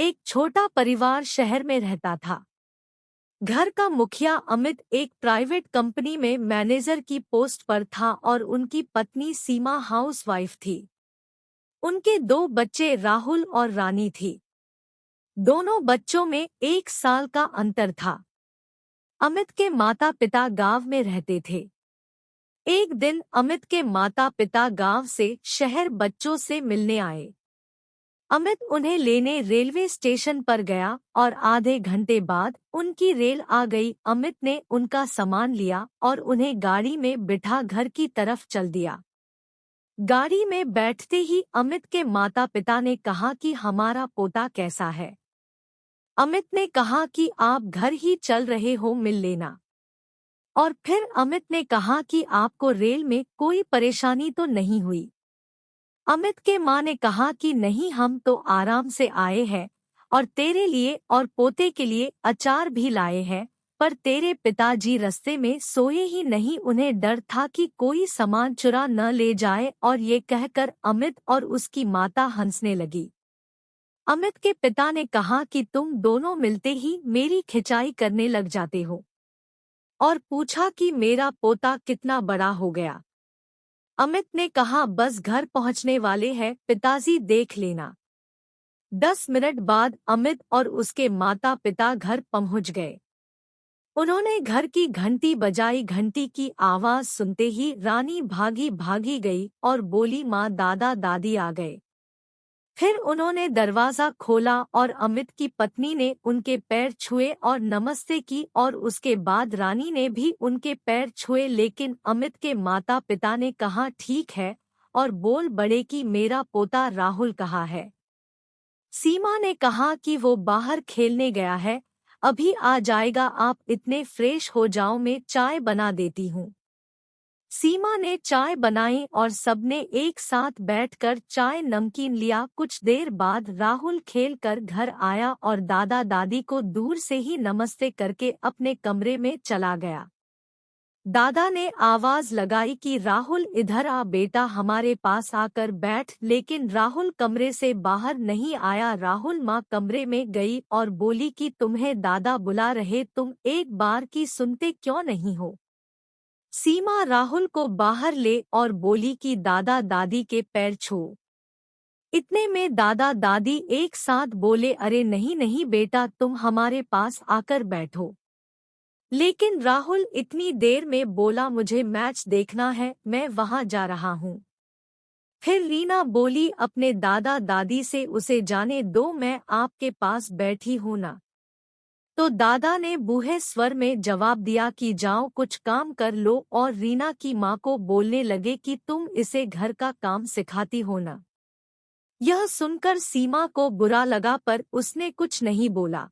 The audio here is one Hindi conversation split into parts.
एक छोटा परिवार शहर में रहता था। घर का मुखिया अमित एक प्राइवेट कंपनी में मैनेजर की पोस्ट पर था और उनकी पत्नी सीमा हाउसवाइफ थी। उनके दो बच्चे राहुल और रानी थी। दोनों बच्चों में 1 साल का अंतर था। अमित के माता पिता गांव में रहते थे। एक दिन अमित के माता पिता गांव से शहर बच्चों से मिलने आए। अमित उन्हें लेने रेलवे स्टेशन पर गया और आधे घंटे बाद उनकी रेल आ गई। अमित ने उनका सामान लिया और उन्हें गाड़ी में बिठा घर की तरफ चल दिया। गाड़ी में बैठते ही अमित के माता पिता ने कहा कि हमारा पोता कैसा है। अमित ने कहा कि आप घर ही चल रहे हो, मिल लेना। और फिर अमित ने कहा कि आपको रेल में कोई परेशानी तो नहीं हुई। अमित के माँ ने कहा कि नहीं, हम तो आराम से आए हैं और तेरे लिए और पोते के लिए अचार भी लाए हैं, पर तेरे पिताजी रास्ते में सोए ही नहीं, उन्हें डर था कि कोई सामान चुरा न ले जाए। और ये कहकर अमित और उसकी माता हंसने लगी। अमित के पिता ने कहा कि तुम दोनों मिलते ही मेरी खिंचाई करने लग जाते हो, और पूछा कि मेरा पोता कितना बड़ा हो गया। अमित ने कहा बस घर पहुंचने वाले हैं, पिताजी देख लेना। 10 मिनट बाद अमित और उसके माता पिता घर पहुंच गए। उन्होंने घर की घंटी बजाई। घंटी की आवाज सुनते ही रानी भागी भागी गई और बोली, माँ, दादा दादी आ गए। फिर उन्होंने दरवाजा खोला और अमित की पत्नी ने उनके पैर छुए और नमस्ते की, और उसके बाद रानी ने भी उनके पैर छुए। लेकिन अमित के माता पिता ने कहा ठीक है, और बोल बड़े कि मेरा पोता राहुल कहाँ है। सीमा ने कहा कि वो बाहर खेलने गया है, अभी आ जाएगा, आप इतने फ्रेश हो जाओ, मैं चाय बना देती हूँ। सीमा ने चाय बनाई और सबने एक साथ बैठकर चाय नमकीन लिया। कुछ देर बाद राहुल खेल कर घर आया और दादा दादी को दूर से ही नमस्ते करके अपने कमरे में चला गया। दादा ने आवाज लगाई कि राहुल इधर आ बेटा, हमारे पास आकर बैठ, लेकिन राहुल कमरे से बाहर नहीं आया। राहुल माँ कमरे में गई और बोली कि तुम्हें दादा बुला रहे, तुम एक बार की सुनते क्यों नहीं हो। सीमा राहुल को बाहर ले और बोली कि दादा दादी के पैर छू। इतने में दादा दादी एक साथ बोले, अरे नहीं नहीं बेटा, तुम हमारे पास आकर बैठो। लेकिन राहुल इतनी देर में बोला, मुझे मैच देखना है, मैं वहां जा रहा हूँ। फिर रीना बोली अपने दादा दादी से, उसे जाने दो, मैं आपके पास बैठी हूँ ना। तो दादा ने बूढ़े स्वर में जवाब दिया कि जाओ कुछ काम कर लो, और रीना की माँ को बोलने लगे कि तुम इसे घर का काम सिखाती हो ना। यह सुनकर सीमा को बुरा लगा, पर उसने कुछ नहीं बोला।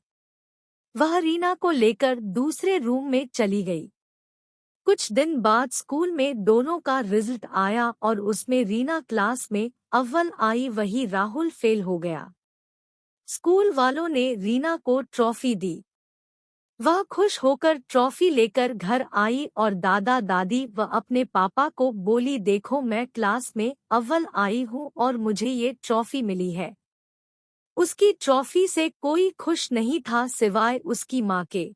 वह रीना को लेकर दूसरे रूम में चली गई। कुछ दिन बाद स्कूल में दोनों का रिजल्ट आया और उसमें रीना क्लास में अव्वल आई, वही राहुल फेल हो गया। स्कूल वालों ने रीना को ट्रॉफी दी। वह खुश होकर ट्रॉफी लेकर घर आई और दादा दादी व अपने पापा को बोली, देखो मैं क्लास में अव्वल आई हूँ और मुझे ये ट्रॉफी मिली है। उसकी ट्रॉफी से कोई खुश नहीं था सिवाय उसकी माँ के।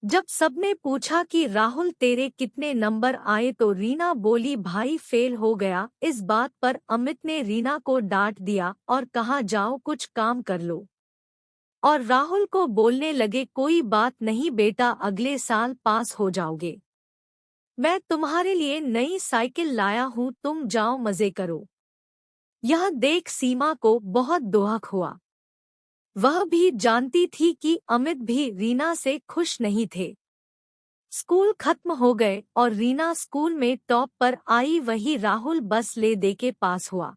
जब सबने पूछा कि राहुल तेरे कितने नंबर आए, तो रीना बोली, भाई फेल हो गया। इस बात पर अमित ने रीना को डांट दिया और कहा, जाओ कुछ काम कर लो। और राहुल को बोलने लगे, कोई बात नहीं बेटा, अगले साल पास हो जाओगे। मैं तुम्हारे लिए नई साइकिल लाया हूँ, तुम जाओ मजे करो। यह देख सीमा को बहुत दुख हुआ। वह भी जानती थी कि अमित भी रीना से खुश नहीं थे। स्कूल खत्म हो गए और रीना स्कूल में टॉप पर आई, वही राहुल बस ले दे के पास हुआ।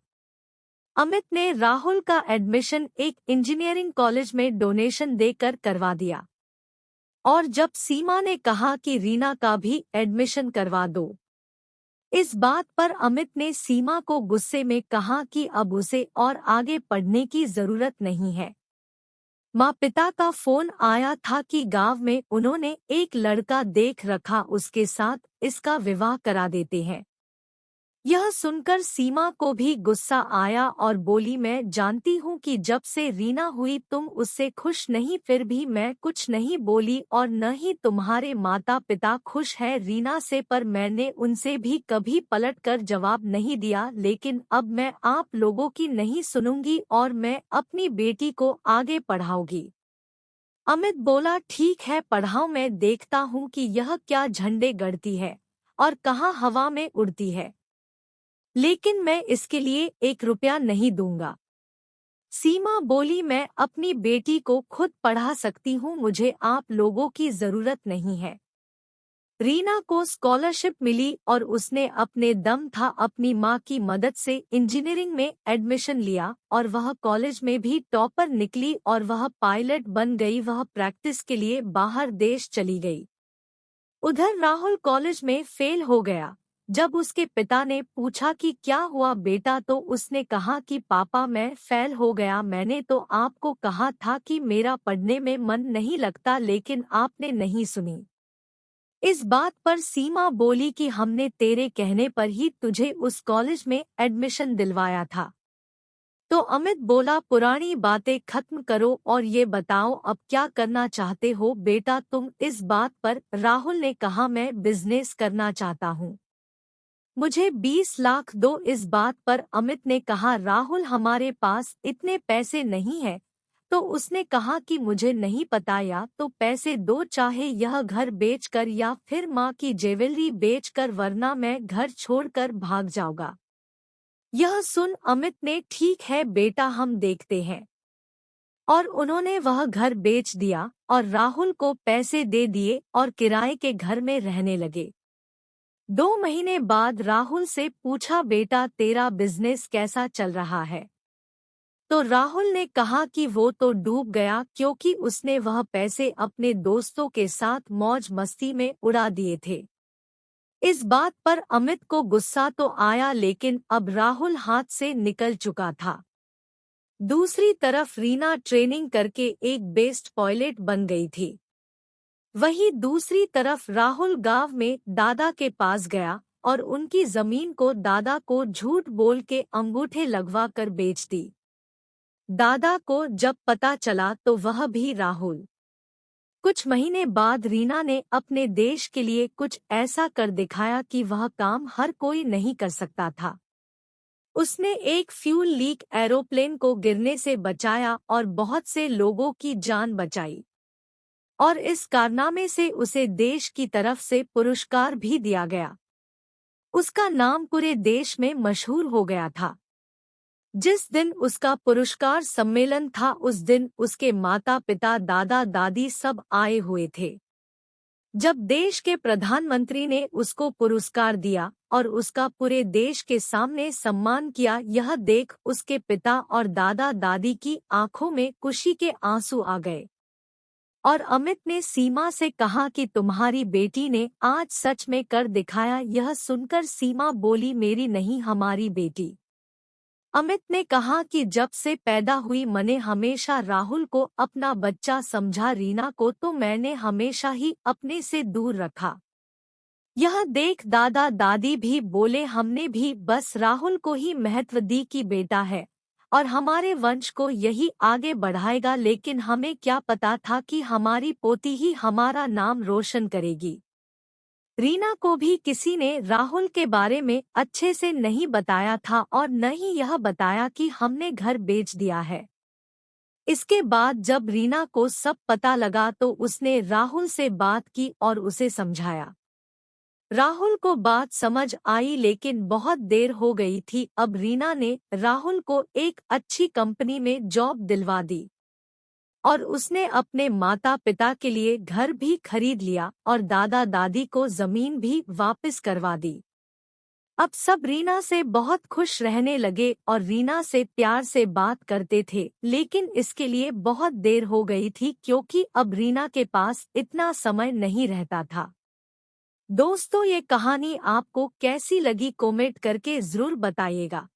अमित ने राहुल का एडमिशन एक इंजीनियरिंग कॉलेज में डोनेशन देकर करवा दिया। और जब सीमा ने कहा कि रीना का भी एडमिशन करवा दो, इस बात पर अमित ने सीमा को गुस्से में कहा कि अब उसे और आगे पढ़ने की जरूरत नहीं है। माँ पिता का फोन आया था कि गांव में उन्होंने एक लड़का देख रखा, उसके साथ इसका विवाह करा देते हैं। यह सुनकर सीमा को भी गुस्सा आया और बोली, मैं जानती हूँ कि जब से रीना हुई तुम उससे खुश नहीं, फिर भी मैं कुछ नहीं बोली और न ही तुम्हारे माता पिता खुश हैं रीना से, पर मैंने उनसे भी कभी पलट कर जवाब नहीं दिया। लेकिन अब मैं आप लोगों की नहीं सुनूंगी और मैं अपनी बेटी को आगे पढ़ाऊंगी। अमित बोला, ठीक है पढ़ाओ, मैं देखता हूँ कि यह क्या झंडे गढ़ती है और कहाँ हवा में उड़ती है, लेकिन मैं इसके लिए 1 रुपया नहीं दूंगा। सीमा बोली, मैं अपनी बेटी को खुद पढ़ा सकती हूँ, मुझे आप लोगों की जरूरत नहीं है। रीना को स्कॉलरशिप मिली और उसने अपने दम था अपनी माँ की मदद से इंजीनियरिंग में एडमिशन लिया और वह कॉलेज में भी टॉपर निकली और वह पायलट बन गई। वह प्रैक्टिस के लिए बाहर देश चली गई। उधर राहुल कॉलेज में फेल हो गया। जब उसके पिता ने पूछा कि क्या हुआ बेटा, तो उसने कहा कि पापा मैं फेल हो गया, मैंने तो आपको कहा था कि मेरा पढ़ने में मन नहीं लगता, लेकिन आपने नहीं सुनी। इस बात पर सीमा बोली कि हमने तेरे कहने पर ही तुझे उस कॉलेज में एडमिशन दिलवाया था। तो अमित बोला, पुरानी बातें खत्म करो और ये बताओ अब क्या करना चाहते हो बेटा तुम इस बात पर। राहुल ने कहा, मैं बिजनेस करना चाहता हूँ, मुझे 20 लाख दो। इस बात पर अमित ने कहा, राहुल हमारे पास इतने पैसे नहीं है। तो उसने कहा कि मुझे नहीं पता, या तो पैसे दो, चाहे यह घर बेचकर या फिर माँ की ज्वेलरी बेचकर, वरना मैं घर छोड़कर भाग जाऊंगा। यह सुन अमित ने, ठीक है बेटा हम देखते हैं। और उन्होंने वह घर बेच दिया और राहुल को पैसे दे दिए और किराए के घर में रहने लगे। 2 महीने बाद राहुल से पूछा, बेटा तेरा बिजनेस कैसा चल रहा है? तो राहुल ने कहा कि वो तो डूब गया, क्योंकि उसने वह पैसे अपने दोस्तों के साथ मौज मस्ती में उड़ा दिए थे। इस बात पर अमित को गुस्सा तो आया, लेकिन अब राहुल हाथ से निकल चुका था। दूसरी तरफ रीना ट्रेनिंग करके एक बेस्ट पायलट बन गई थी। वहीं दूसरी तरफ राहुल गांव में दादा के पास गया और उनकी जमीन को दादा को झूठ बोल के अंगूठे लगवा कर बेच दी। दादा को जब पता चला तो वह भी राहुल। कुछ महीने बाद रीना ने अपने देश के लिए कुछ ऐसा कर दिखाया कि वह काम हर कोई नहीं कर सकता था। उसने एक फ्यूल लीक एरोप्लेन को गिरने से बचाया और बहुत से लोगों की जान बचाई, और इस कारनामे से उसे देश की तरफ से पुरस्कार भी दिया गया। उसका नाम पूरे देश में मशहूर हो गया था। जिस दिन उसका पुरस्कार सम्मेलन था, उस दिन उसके माता पिता दादा दादी सब आए हुए थे। जब देश के प्रधानमंत्री ने उसको पुरस्कार दिया और उसका पूरे देश के सामने सम्मान किया, यह देख उसके पिता और दादा दादी की आंखों में खुशी के आंसू आ गए। और अमित ने सीमा से कहा कि तुम्हारी बेटी ने आज सच में कर दिखाया। यह सुनकर सीमा बोली, मेरी नहीं हमारी बेटी। अमित ने कहा कि जब से पैदा हुई मैंने हमेशा राहुल को अपना बच्चा समझा, रीना को तो मैंने हमेशा ही अपने से दूर रखा। यह देख दादा दादी भी बोले, हमने भी बस राहुल को ही महत्व दी कि बेटा है और हमारे वंश को यही आगे बढ़ाएगा, लेकिन हमें क्या पता था कि हमारी पोती ही हमारा नाम रोशन करेगी। रीना को भी किसी ने राहुल के बारे में अच्छे से नहीं बताया था और न ही यह बताया कि हमने घर बेच दिया है। इसके बाद जब रीना को सब पता लगा तो उसने राहुल से बात की और उसे समझाया। राहुल को बात समझ आई, लेकिन बहुत देर हो गई थी। अब रीना ने राहुल को एक अच्छी कंपनी में जॉब दिलवा दी और उसने अपने माता पिता के लिए घर भी खरीद लिया और दादा दादी को जमीन भी वापस करवा दी। अब सब रीना से बहुत खुश रहने लगे और रीना से प्यार से बात करते थे, लेकिन इसके लिए बहुत देर हो गई थी, क्योंकि अब रीना के पास इतना समय नहीं रहता था। दोस्तों, ये कहानी आपको कैसी लगी कमेंट करके जरूर बताइएगा।